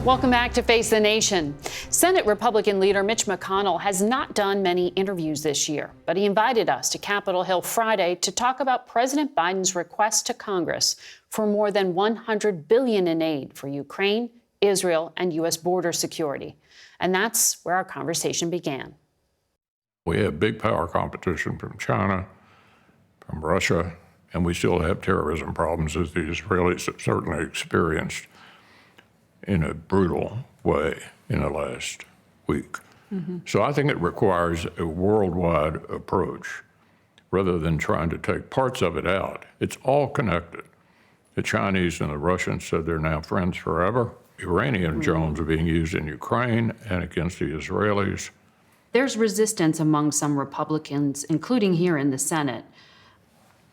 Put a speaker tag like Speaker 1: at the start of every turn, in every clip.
Speaker 1: Welcome back to Face the Nation. Senate Republican leader Mitch McConnell has not done many interviews this year, but he invited us to Capitol Hill Friday to talk about President Biden's request to Congress for more than $100 billion in aid for Ukraine, Israel, and U.S. border security. And that's where our conversation began.
Speaker 2: We have big power competition from China, from Russia, and we still have terrorism problems, as the Israelis have certainly experienced in a brutal way in the last week. So I think it requires a worldwide approach rather than trying to take parts of it out. It's all connected. The Chinese and the Russians said they're now friends forever. Iranian drones are being used in Ukraine and against the Israelis.
Speaker 1: There's resistance among some Republicans, including here in the Senate,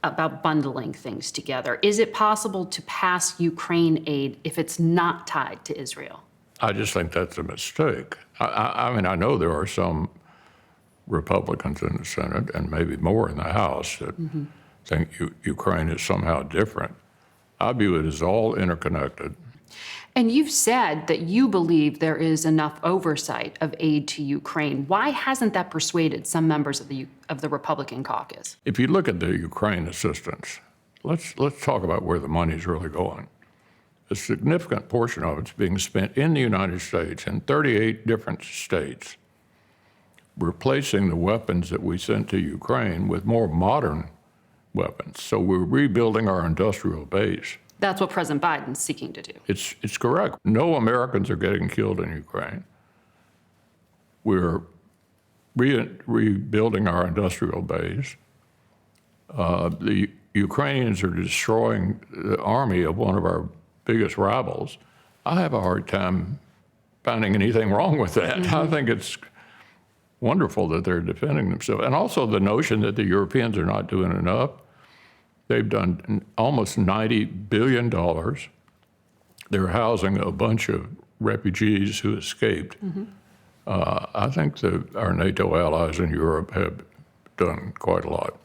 Speaker 1: about bundling things together. Is it possible to pass Ukraine aid if it's not tied to Israel?
Speaker 2: I just think that's a mistake. I mean, I know there are some Republicans in the Senate and maybe more in the House that think Ukraine is somehow different. I view it as all interconnected.
Speaker 1: And you've said that you believe there is enough oversight of aid to Ukraine. Why hasn't that persuaded some members of the Republican caucus?
Speaker 2: If you look at the Ukraine assistance, let's talk about where the money's really going. A significant portion of it's being spent in the United States, in 38 different states, replacing the weapons that we sent to Ukraine with more modern weapons. So we're rebuilding our industrial base.
Speaker 1: That's what President Biden's seeking to do.
Speaker 2: It's correct. No Americans are getting killed in Ukraine. We're rebuilding our industrial base. The Ukrainians are destroying the army of one of our biggest rivals. I have a hard time finding anything wrong with that. I think it's wonderful that they're defending themselves. And also the notion that the Europeans are not doing enough. They've done almost $90 billion. They're housing a bunch of refugees who escaped. I think that our NATO allies in Europe have done quite a lot.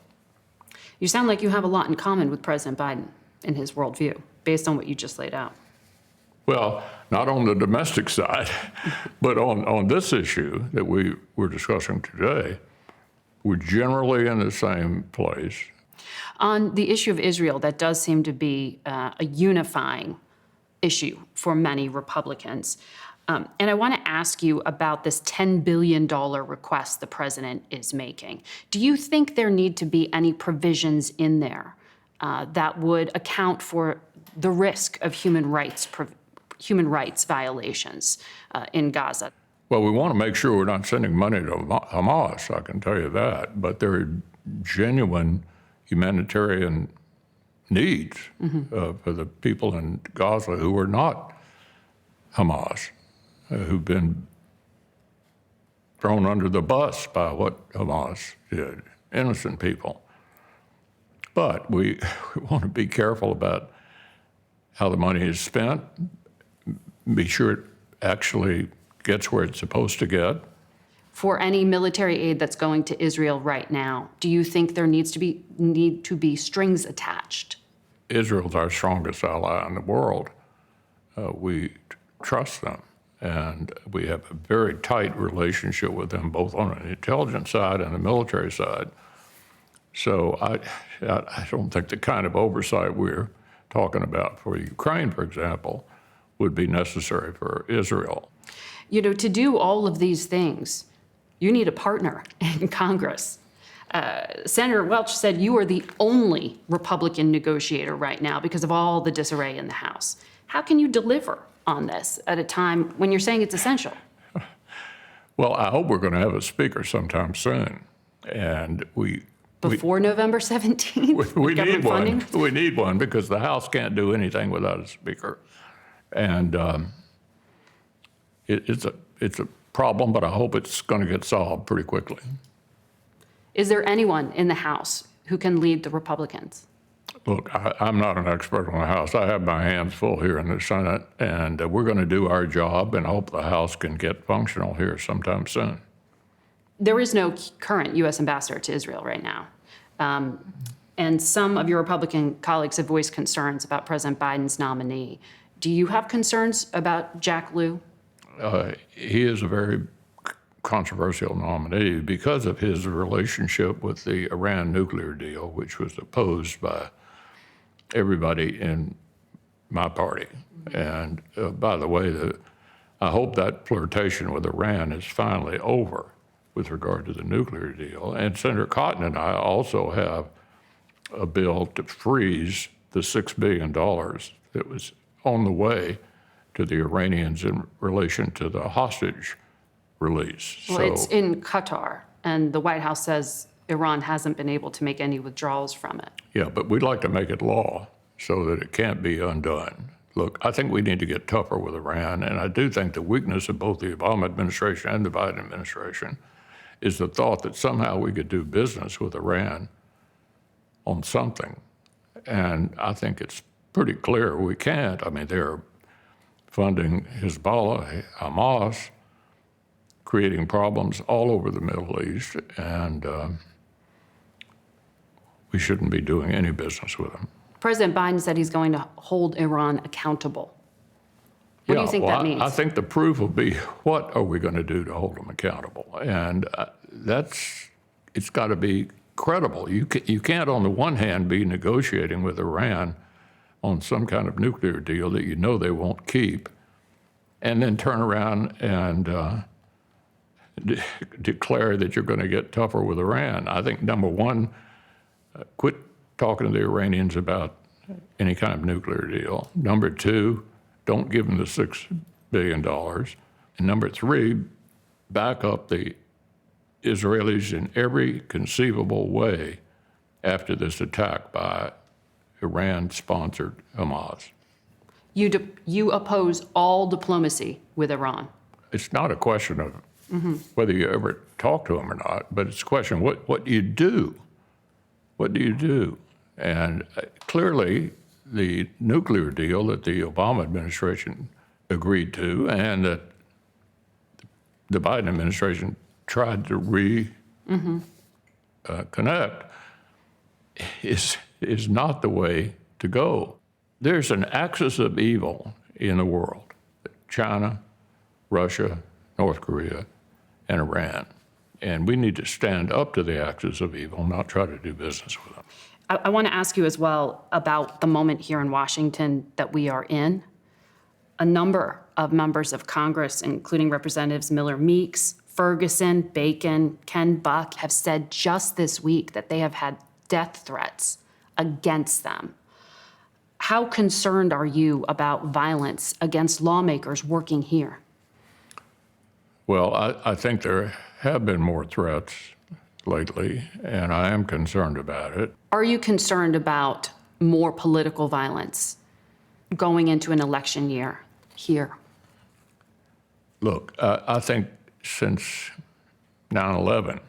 Speaker 1: You sound like you have a lot in common with President Biden in his worldview, based on what you just laid out.
Speaker 2: Well, not on the domestic side, but on this issue that we were discussing today, we're generally in the same place.
Speaker 1: On the issue of Israel, that does seem to be a unifying issue for many Republicans. And I want to ask you about this $10 billion request the president is making. Do you think there need to be any provisions in there that would account for the risk of human rights violations in Gaza?
Speaker 2: Well, we want to make sure we're not sending money to Hamas, I can tell you that. But there are genuine humanitarian needs for the people in Gaza who are not Hamas, who've been thrown under the bus by what Hamas did, innocent people. But we want to be careful about how the money is spent, be sure it actually gets where it's supposed to get.
Speaker 1: For any military aid that's going to Israel right now, do you think there need to be strings attached?
Speaker 2: Israel's our strongest ally in the world. We trust them, and we have a very tight relationship with them, both on the intelligence side and the military side. So I don't think the kind of oversight we're talking about for Ukraine, for example, would be necessary for Israel.
Speaker 1: You know, to do all of these things, you need a partner in Congress. Senator Welch said you are the only Republican negotiator right now because of all the disarray in the House. How can you deliver on this at a time when you're saying it's essential?
Speaker 2: Well, I hope we're going to have a speaker sometime soon. And
Speaker 1: Before November 17th?
Speaker 2: We need one. We need one because the House can't do anything without a speaker. And it's a problem, but I hope it's going to get solved pretty quickly.
Speaker 1: Is there anyone in the House who can lead the Republicans?
Speaker 2: Look, I'm not an expert on the House. I have my hands full here in the Senate, and we're going to do our job and hope the House can get functional here sometime soon.
Speaker 1: There is no current U.S. ambassador to Israel right now. And some of your Republican colleagues have voiced concerns about President Biden's nominee. Do you have concerns about Jack Lew?
Speaker 2: He is a very controversial nominee because of his relationship with the Iran nuclear deal, which was opposed by everybody in my party. And by the way, I hope that flirtation with Iran is finally over with regard to the nuclear deal. And Senator Cotton and I also have a bill to freeze the $6 billion that was on the way to the Iranians in relation to the hostage release.
Speaker 1: Well, it's in Qatar, and the White House says Iran hasn't been able to make any withdrawals from it.
Speaker 2: Yeah, but we'd like to make it law so that it can't be undone. Look, I think we need to get tougher with Iran, and I do think the weakness of both the Obama administration and the Biden administration is the thought that somehow we could do business with Iran on something. And I think it's pretty clear we can't. I mean, they're funding Hezbollah, Hamas, creating problems all over the Middle East, and we shouldn't be doing any business with them.
Speaker 1: President Biden said he's going to hold Iran accountable. What do you think that means?
Speaker 2: I think the proof will be, what are we going to do to hold them accountable? And it's got to be credible. You can't, on the one hand, be negotiating with Iran on some kind of nuclear deal that you know they won't keep, and then turn around and declare that you're going to get tougher with Iran. I think, number one, quit talking to the Iranians about any kind of nuclear deal. Number two, don't give them the $6 billion. And number three, back up the Israelis in every conceivable way after this attack by Iran-sponsored Hamas.
Speaker 1: You oppose all diplomacy with Iran.
Speaker 2: It's not a question of whether you ever talk to them or not, but it's a question of what do you do? What do you do? And clearly, the nuclear deal that the Obama administration agreed to and that the Biden administration tried to connect is not the way to go. There's an axis of evil in the world: China, Russia, North Korea, and Iran. And we need to stand up to the axis of evil, not try to do business with them.
Speaker 1: I want to ask you as well about the moment here in Washington that we are in. A number of members of Congress, including Representatives Miller Meeks, Ferguson, Bacon, Ken Buck, have said just this week that they have had death threats against them. How concerned are you about violence against lawmakers working here?
Speaker 2: Well, I think there have been more threats lately, and I am concerned about it.
Speaker 1: Are you concerned about more political violence going into an election year here?
Speaker 2: Look, I think since 9/11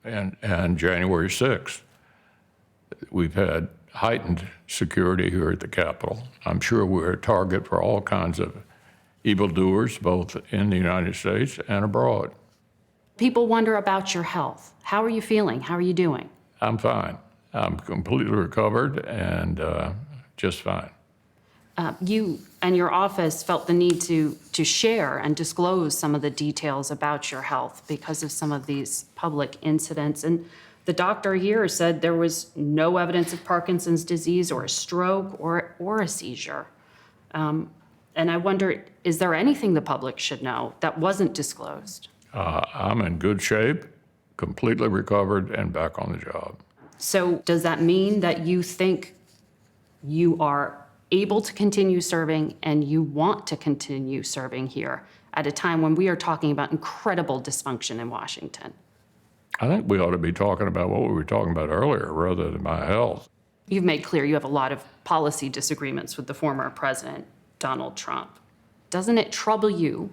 Speaker 2: and January 6th, we've had heightened security here at the Capitol. I'm sure we're a target for all kinds of evildoers, both in the United States and abroad.
Speaker 1: People wonder about your health. How are you feeling? How are you doing?
Speaker 2: I'm fine. I'm completely recovered and just fine.
Speaker 1: You and your office felt the need to share and disclose some of the details about your health because of some of these public incidents. And the doctor here said there was no evidence of Parkinson's disease or a stroke or a seizure. And I wonder, is there anything the public should know that wasn't disclosed?
Speaker 2: I'm in good shape, completely recovered, and back on the job.
Speaker 1: So does that mean that you think you are able to continue serving and you want to continue serving here at a time when we are talking about incredible dysfunction in Washington?
Speaker 2: I think we ought to be talking about what we were talking about earlier rather than my health.
Speaker 1: You've made clear you have a lot of policy disagreements with the former president, Donald Trump. Doesn't it trouble you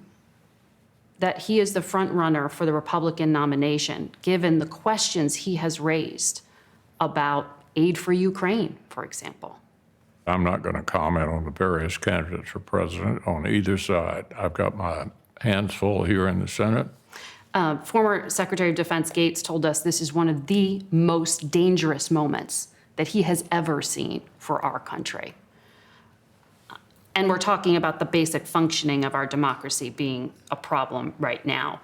Speaker 1: that he is the front runner for the Republican nomination, given the questions he has raised about aid for Ukraine, for example?
Speaker 2: I'm not going to comment on the various candidates for president on either side. I've got my hands full here in the Senate.
Speaker 1: Former Secretary of Defense Gates told us this is one of the most dangerous moments that he has ever seen for our country. And we're talking about the basic functioning of our democracy being a problem right now.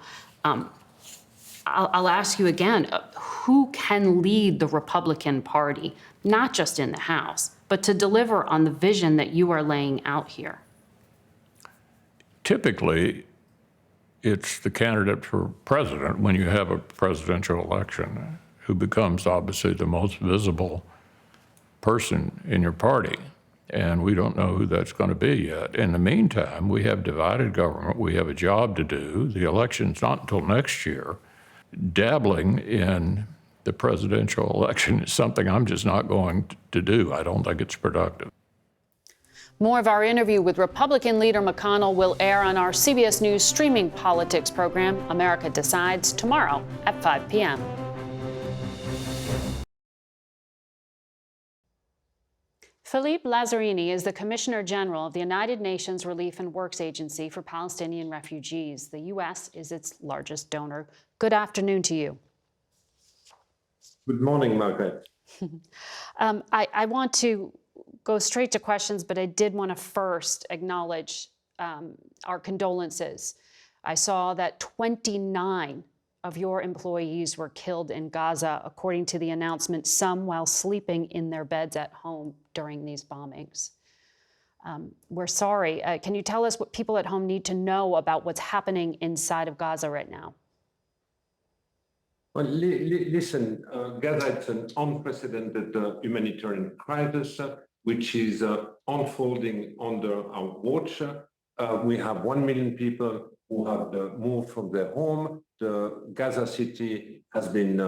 Speaker 1: I'll ask you again, who can lead the Republican Party, not just in the House, but to deliver on the vision that you are laying out here?
Speaker 2: Typically, it's the candidate for president when you have a presidential election who becomes obviously the most visible person in your party. And we don't know who that's going to be yet. In the meantime, we have divided government. We have a job to do. The election's not until next year. Dabbling in the presidential election is something I'm just not going to do. I don't think it's productive.
Speaker 1: More of our interview with Republican leader McConnell will air on our CBS News streaming politics program, America Decides, tomorrow at 5 p.m. Philippe Lazzarini is the Commissioner General of the United Nations Relief and Works Agency for Palestinian Refugees. The U.S. is its largest donor. Good afternoon to you.
Speaker 3: Good morning, Margaret.
Speaker 1: I want to go straight to questions, but I did want to first acknowledge our condolences. I saw that 29 of your employees were killed in Gaza, according to the announcement, some while sleeping in their beds at home during these bombings. We're sorry. Can you tell us what people at home need to know about what's happening inside of Gaza right now?
Speaker 3: Well, listen, Gaza is an unprecedented humanitarian crisis, which is unfolding under our watch. We have 1 million people who have moved from their home. The Gaza city has been,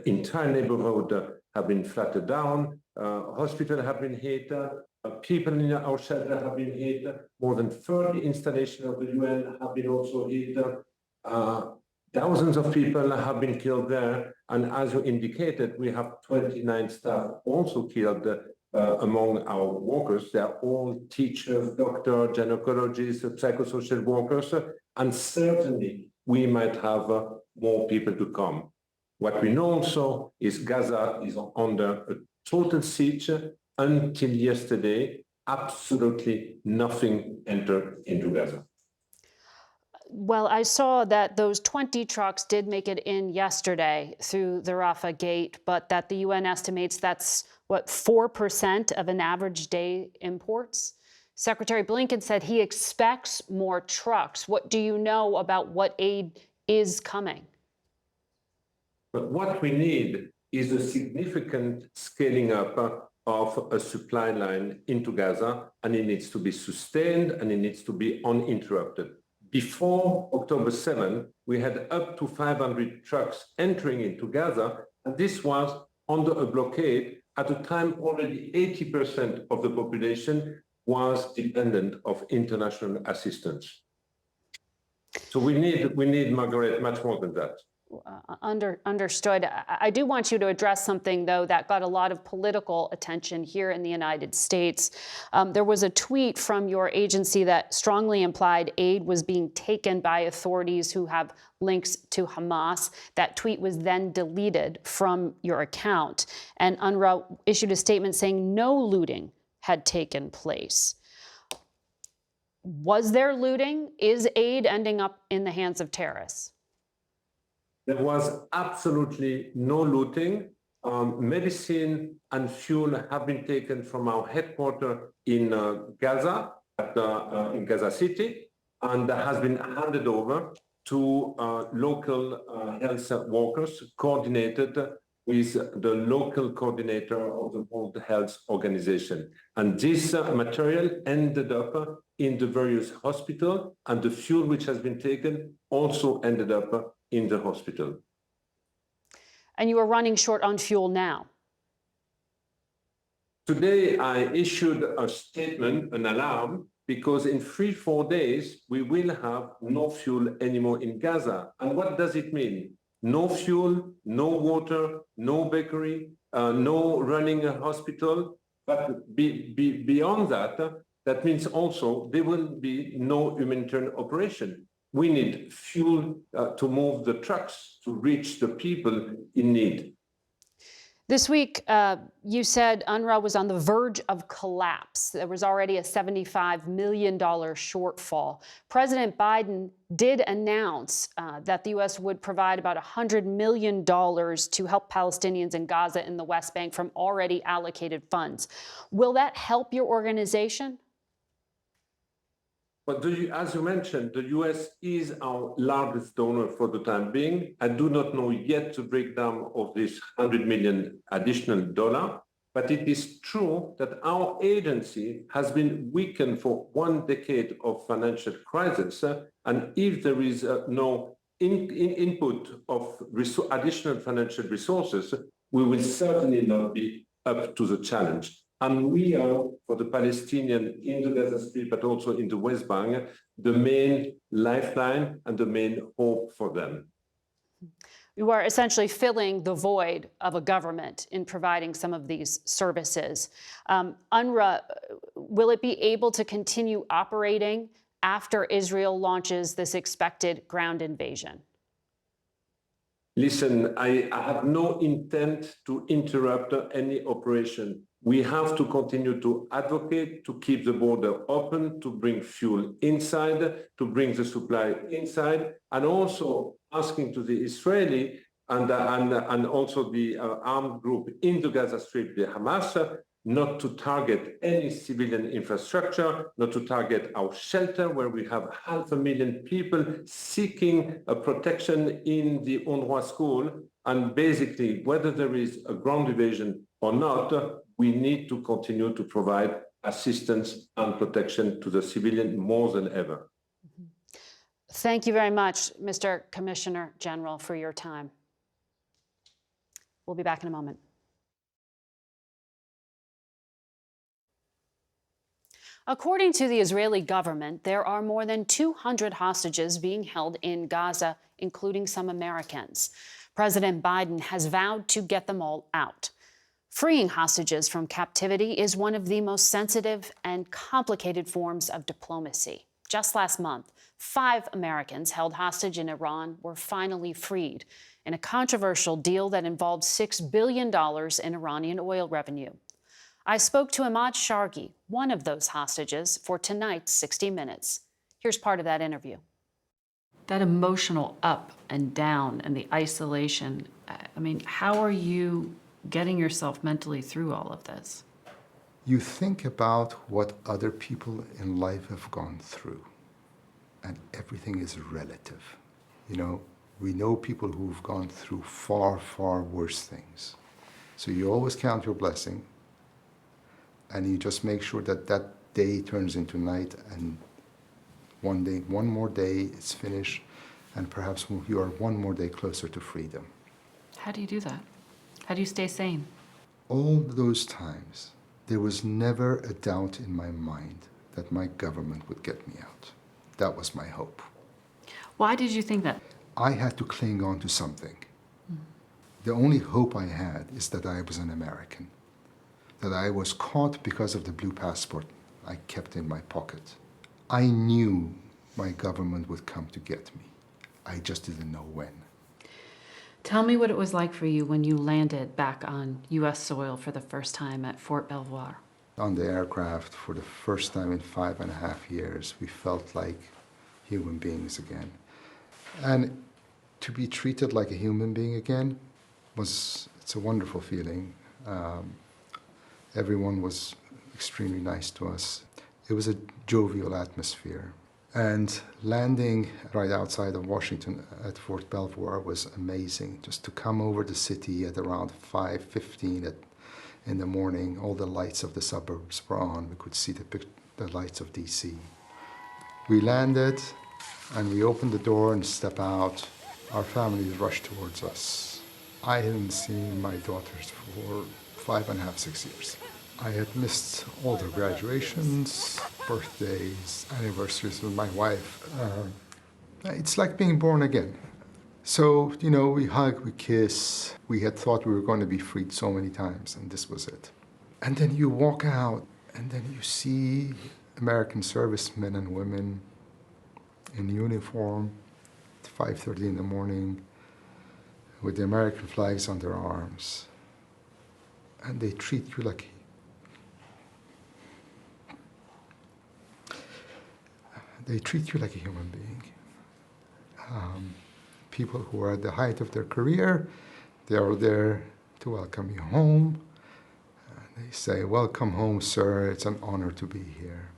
Speaker 3: entire neighborhood have been flattened down. Hospitals have been hit. People in our shelter have been hit. More than 30 installations of the UN have been also hit. Thousands of people have been killed there. And as you indicated, we have 29 staff also killed among our workers. They are all teachers, doctors, gynecologists, psychosocial workers, and certainly we might have more people to come. What we know also is Gaza is under a total siege. Until yesterday, absolutely nothing entered into Gaza.
Speaker 1: Well, I saw that those 20 trucks did make it in yesterday through the Rafah gate, but that the UN estimates that's, what, 4% of an average day imports? Secretary Blinken said he expects more trucks. What do you know about what aid is coming?
Speaker 3: But what we need is a significant scaling up of a supply line into Gaza, and it needs to be sustained and it needs to be uninterrupted. Before October 7, we had up to 500 trucks entering into Gaza, and this was under a blockade. At the time, already 80% of the population was dependent of international assistance. So we need, Margaret, much more than that.
Speaker 1: Understood. I do want you to address something, though, that got a lot of political attention here in the United States. There was a tweet from your agency that strongly implied aid was being taken by authorities who have links to Hamas. That tweet was then deleted from your account, and UNRWA issued a statement saying no looting had taken place. Was there looting? Is aid ending up in the hands of terrorists?
Speaker 3: There was absolutely no looting. Medicine and fuel have been taken from our headquarters in Gaza, in Gaza City, and that has been handed over to local health workers, coordinated with the local coordinator of the World Health Organization. And this material ended up in the various hospitals, and the fuel which has been taken also ended up in the hospital.
Speaker 1: And you are running short on fuel now.
Speaker 3: Today, I issued a statement, an alarm, because in 3-4 days, we will have no fuel anymore in Gaza. And what does it mean? No fuel, no water, no bakery, no running a hospital. But beyond that, that means also there will be no humanitarian operation. We need fuel to move the trucks to reach the people in need.
Speaker 1: This week, you said UNRWA was on the verge of collapse. There was already a $75 million shortfall. President Biden did announce that the U.S. would provide about $100 million to help Palestinians in Gaza and the West Bank from already allocated funds. Will that help your organization?
Speaker 3: But as you mentioned, the US is our largest donor for the time being. I do not know yet the breakdown of this $100 million additional dollar, but it is true that our agency has been weakened for 1 decade of financial crisis. And if there is no input of additional financial resources, we will certainly not be up to the challenge. And we are, for the Palestinians in the Gaza Strip, but also in the West Bank, the main lifeline and the main hope for them.
Speaker 1: You are essentially filling the void of a government in providing some of these services. UNRWA, will it be able to continue operating after Israel launches this expected ground invasion?
Speaker 3: Listen, I have no intent to interrupt any operation. We have to continue to advocate, to keep the border open, to bring fuel inside, to bring the supply inside, and also asking to the Israeli and also the armed group in the Gaza Strip, the Hamas, not to target any civilian infrastructure, not to target our shelter, where we have 500,000 people seeking a protection in the UNRWA school. And basically, whether there is a ground invasion or not, we need to continue to provide assistance and protection to the civilian more than ever.
Speaker 1: Thank you very much, Mr. Commissioner General, for your time. We'll be back in a moment. According to the Israeli government, there are more than 200 hostages being held in Gaza, including some Americans. President Biden has vowed to get them all out. Freeing hostages from captivity is one of the most sensitive and complicated forms of diplomacy. Just last month, 5 Americans held hostage in Iran were finally freed in a controversial deal that involved $6 billion in Iranian oil revenue. I spoke to Ahmad Shargi, one of those hostages, for tonight's 60 Minutes. Here's part of that interview. That emotional up and down and the isolation, I mean, how are you getting yourself mentally through all of this?
Speaker 4: You think about what other people in life have gone through, and everything is relative. You know, we know people who've gone through far, far worse things. So you always count your blessing, and you just make sure that that day turns into night, and one more day, it's finished, and perhaps you are one more day closer to freedom.
Speaker 1: How do you do that? How do you stay sane?
Speaker 4: All those times, there was never a doubt in my mind that my government would get me out. That was my hope.
Speaker 1: Why did you think that?
Speaker 4: I had to cling on to something. The only hope I had is that I was an American, that I was caught because of the blue passport I kept in my pocket. I knew my government would come to get me. I just didn't know when.
Speaker 1: Tell me what it was like for you when you landed back on U.S. soil for the first time at Fort Belvoir.
Speaker 4: On the aircraft, for the first time in 5.5 years, we felt like human beings again. And to be treated like a human being again it's a wonderful feeling. Everyone was extremely nice to us. It was a jovial atmosphere. And landing right outside of Washington at Fort Belvoir was amazing. Just to come over the city at around 5:15 in the morning, all the lights of the suburbs were on. We could see the lights of DC. We landed and we opened the door and stepped out. Our families rushed towards us. I hadn't seen my daughters for 5.5, 6 years. I had missed all the graduations, birthdays, anniversaries with my wife. It's like being born again. So, you know, we hug, we kiss. We had thought we were going to be freed so many times, and this was it. And then you walk out, and then you see American servicemen and women in uniform at 5:30 in the morning with the American flags on their arms. and they treat you like a human being. People who are at the height of their career, they are there to welcome you home. They say, "Welcome home, sir. It's an honor to be here."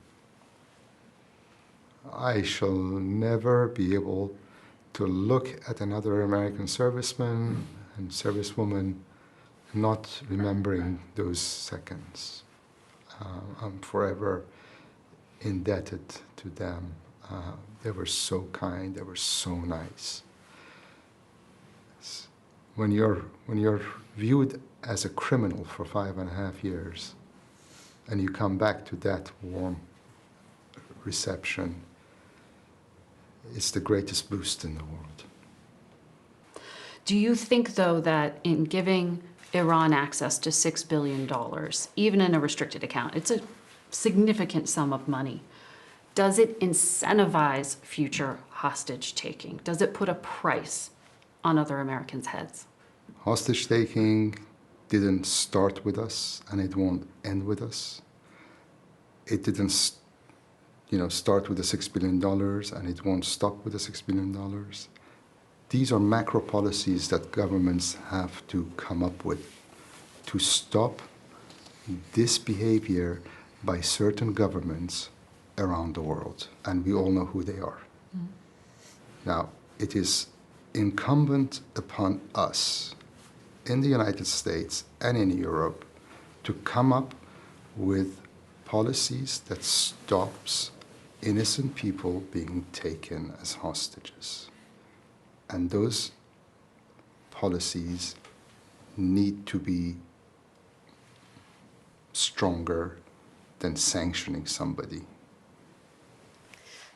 Speaker 4: I shall never be able to look at another American serviceman and servicewoman not remembering those seconds. I'm forever indebted to them. They were so kind, they were so nice. When you're viewed as a criminal for 5.5 years, and you come back to that warm reception, it's the greatest boost in the world.
Speaker 1: Do you think, though, that in giving Iran access to $6 billion, even in a restricted account, it's a significant sum of money, does it incentivize future hostage taking? Does it put a price on other Americans' heads?
Speaker 4: Hostage taking didn't start with us, and it won't end with us. It didn't start with the $6 billion, and it won't stop with the $6 billion. These are macro policies that governments have to come up with to stop this behavior by certain governments around the world, and we all know who they are. Now, it is incumbent upon us in the United States and in Europe to come up with policies that stops innocent people being taken as hostages. And those policies need to be stronger than sanctioning somebody.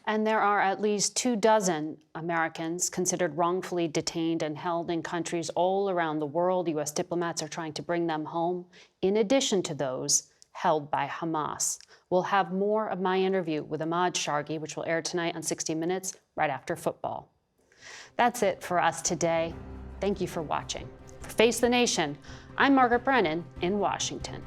Speaker 5: And there are at least 24 Americans considered wrongfully detained and held in countries all around the world. U.S. diplomats are trying to bring them home, in addition to those held by Hamas. We'll have more of my interview with Ahmad Shargi, which will air tonight on 60 Minutes, right after football. That's it for us today. Thank you for watching. For Face the Nation, I'm Margaret Brennan in Washington.